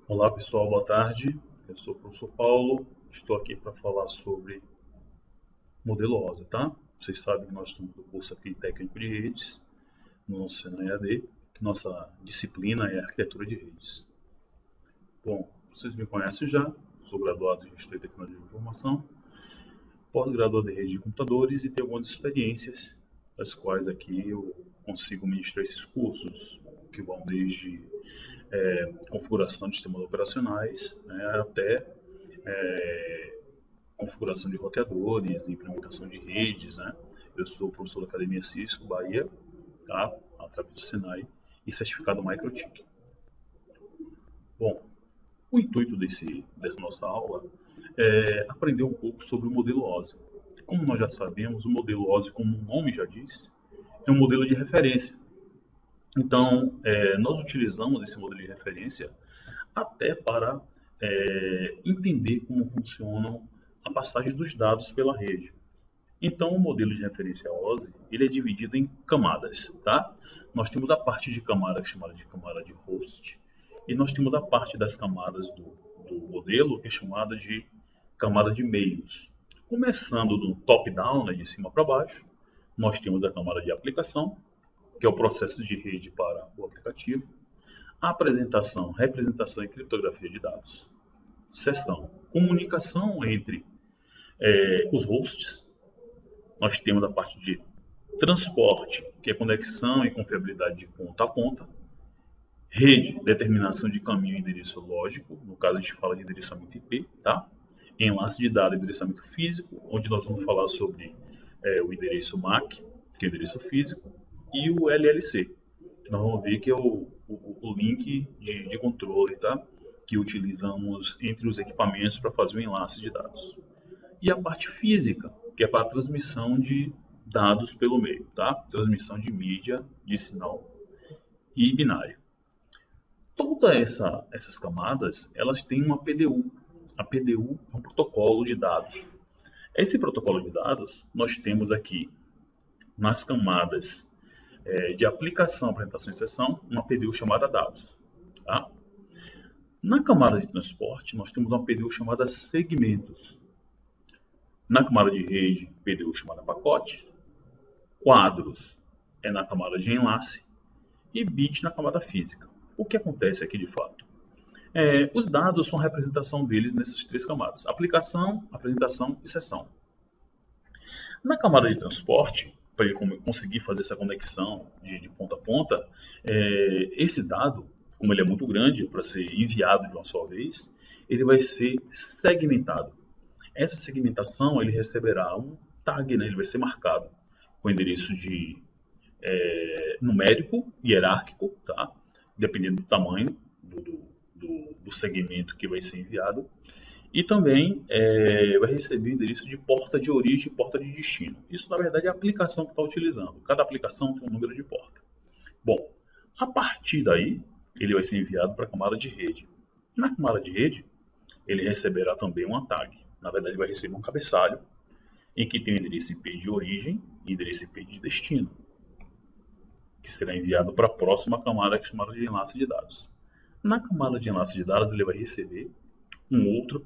Olá pessoal, boa tarde. Eu sou o professor Paulo. Estou aqui para falar sobre modelo OSI, tá? Vocês sabem que nós estamos no curso aqui técnico de redes, no nosso Senai EAD. Nossa disciplina é arquitetura de redes. Bom, vocês me conhecem já. Sou graduado em Gestão e Tecnologia de Informação, pós-graduado em Rede de Computadores e tenho algumas experiências, das quais aqui eu consigo ministrar esses cursos, que vão desde configuração de sistemas operacionais, né, até configuração de roteadores, implementação de redes, né? Eu sou professor da Academia Cisco, Bahia, tá? Através do Senai, e certificado Microtik. Bom, o intuito dessa nossa aula é aprender um pouco sobre o modelo OSI. Como nós já sabemos, o modelo OSI, como o nome já diz, é um modelo de referência. Então, nós utilizamos esse modelo de referência até para entender como funcionam a passagem dos dados pela rede. Então, o modelo de referência OSI ele é dividido em camadas, tá? Nós temos a parte de camada chamada de camada de host e nós temos a parte das camadas do modelo que é chamada de camada de meios. Começando do top-down, né, de cima para baixo, nós temos a camada de aplicação, que é o processo de rede para o aplicativo, apresentação, representação e criptografia de dados, seção, comunicação entre os hosts. Nós temos a parte de transporte, que é conexão e confiabilidade de ponta a ponta. Rede, determinação de caminho e endereço lógico, no caso a gente fala de endereçamento IP, tá? Enlace de dados e endereçamento físico, onde nós vamos falar sobre o endereço MAC, que é o endereço físico, e o LLC, que nós vamos ver que é o link de controle, tá? Que utilizamos entre os equipamentos para fazer o enlace de dados. E a parte física, que é para a transmissão de dados pelo meio, tá? Transmissão de mídia, de sinal e binário. Todas essas camadas, elas têm uma PDU. A PDU é um protocolo de dados. Esse protocolo de dados, nós temos aqui nas camadas de aplicação, apresentação e sessão, uma PDU chamada dados. Tá? Na camada de transporte, nós temos uma PDU chamada segmentos. Na camada de rede, PDU chamada pacote. Quadros é na camada de enlace. E bit na camada física. O que acontece aqui de fato? Os dados são a representação deles nessas três camadas. Aplicação, apresentação e sessão. Na camada de transporte, para ele conseguir fazer essa conexão de ponta a ponta, esse dado, como ele é muito grande para ser enviado de uma só vez, ele vai ser segmentado. Essa segmentação ele receberá um tag, né? Ele vai ser marcado com endereço de numérico, hierárquico, tá? Dependendo do tamanho do segmento que vai ser enviado. E também vai receber endereço de porta de origem e porta de destino. Isso, na verdade, é a aplicação que está utilizando. Cada aplicação tem um número de porta. Bom, a partir daí, ele vai ser enviado para a camada de rede. Na camada de rede, ele receberá também uma tag. Na verdade, ele vai receber um cabeçalho, em que tem o endereço IP de origem e endereço IP de destino, que será enviado para a próxima camada, que é chamada de enlace de dados. Na camada de enlace de dados, ele vai receber um outro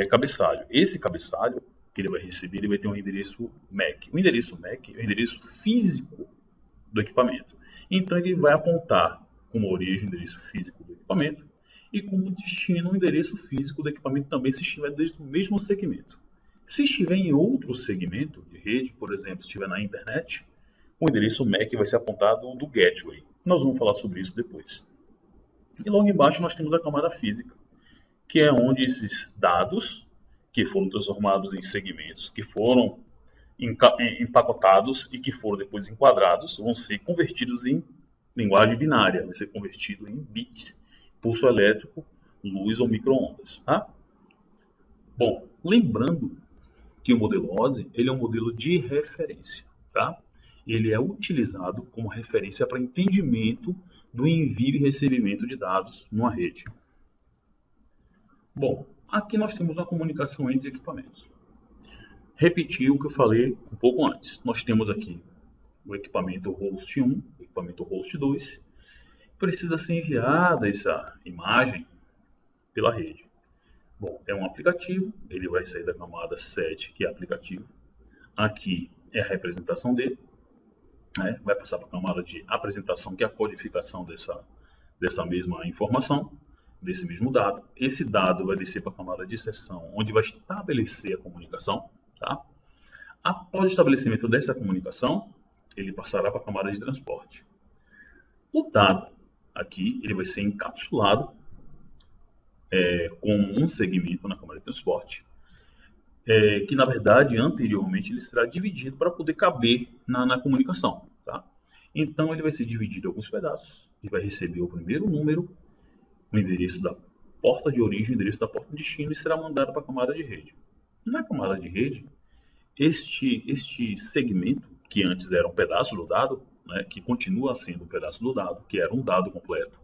cabeçalho. Esse cabeçalho que ele vai receber, ele vai ter um endereço MAC. O endereço MAC é o endereço físico do equipamento. Então, ele vai apontar como origem o endereço físico do equipamento e como destino o endereço físico do equipamento também, se estiver dentro do mesmo segmento. Se estiver em outro segmento de rede, por exemplo, se estiver na internet, o endereço MAC vai ser apontado do gateway. Nós vamos falar sobre isso depois. E logo embaixo nós temos a camada física, que é onde esses dados que foram transformados em segmentos, que foram empacotados e que foram depois enquadrados, vão ser convertidos em linguagem binária, vai ser convertido em bits, pulso elétrico, luz ou micro-ondas. Tá? Bom, lembrando que o modelo OSI ele é um modelo de referência. Tá? Ele é utilizado como referência para entendimento do envio e recebimento de dados numa rede. Bom, aqui nós temos uma comunicação entre equipamentos. Repetir o que eu falei um pouco antes. Nós temos aqui o equipamento host 1, o equipamento host 2. Precisa ser enviada essa imagem pela rede. Bom, é um aplicativo, ele vai sair da camada 7, que é aplicativo. Aqui é a representação dele, né? Vai passar para a camada de apresentação, que é a codificação dessa mesma informação, desse mesmo dado. Esse dado vai descer para a camada de sessão, onde vai estabelecer a comunicação. Tá? Após o estabelecimento dessa comunicação, ele passará para a camada de transporte. O dado aqui ele vai ser encapsulado com um segmento na camada de transporte, que na verdade anteriormente ele será dividido para poder caber na comunicação. Tá? Então ele vai ser dividido em alguns pedaços e vai receber o primeiro número, o endereço da porta de origem, o endereço da porta de destino, e será mandado para a camada de rede. Na camada de rede, este segmento, que antes era um pedaço do dado, né, que continua sendo um pedaço do dado, que era um dado completo,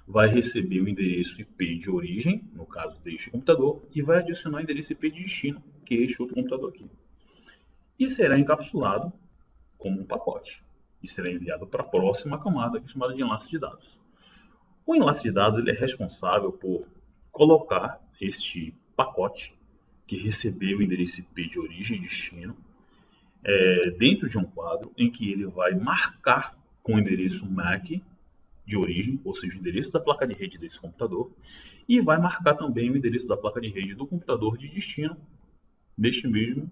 vai receber o endereço IP de origem, no caso deste computador, e vai adicionar o endereço IP de destino, que é este outro computador aqui. E será encapsulado como um pacote. E será enviado para a próxima camada, que é chamada de enlace de dados. O enlace de dados ele é responsável por colocar este pacote, que recebeu o endereço IP de origem e destino, dentro de um quadro em que ele vai marcar com o endereço MAC de origem, ou seja, o endereço da placa de rede desse computador, e vai marcar também o endereço da placa de rede do computador de destino deste mesmo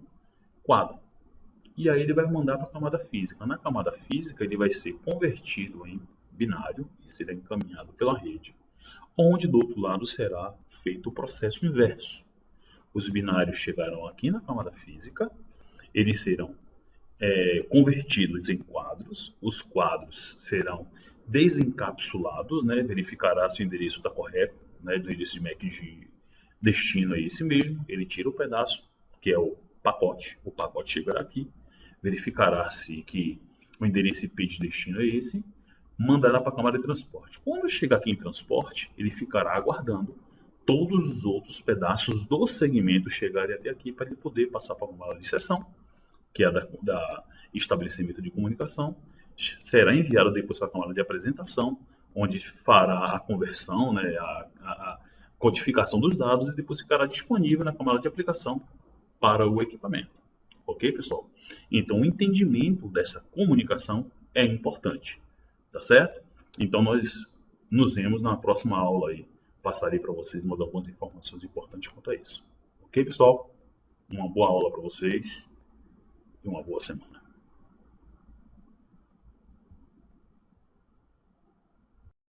quadro. E aí ele vai mandar para a camada física. Na camada física ele vai ser convertido em binário e será encaminhado pela rede, onde do outro lado será feito o processo inverso. Os binários chegarão aqui na camada física, eles serão convertidos em quadros, os quadros serão desencapsulados, né? Verificará se o endereço está correto, né? Do endereço de MAC de destino é esse mesmo, ele tira o pedaço, que é o pacote chegará aqui, verificará se que o endereço IP de destino é esse, mandará para a camada de transporte. Quando chegar aqui em transporte, ele ficará aguardando todos os outros pedaços do segmento chegarem até aqui para ele poder passar para a camada de sessão, que é da estabelecimento de comunicação, será enviado depois para a camada de apresentação, onde fará a conversão, né, a codificação dos dados e depois ficará disponível na camada de aplicação para o equipamento. Ok, pessoal? Então, o entendimento dessa comunicação é importante, tá certo? Então, nós nos vemos na próxima aula aí. Passarei para vocês mais algumas informações importantes quanto a isso. Ok, pessoal? Uma boa aula para vocês e uma boa semana.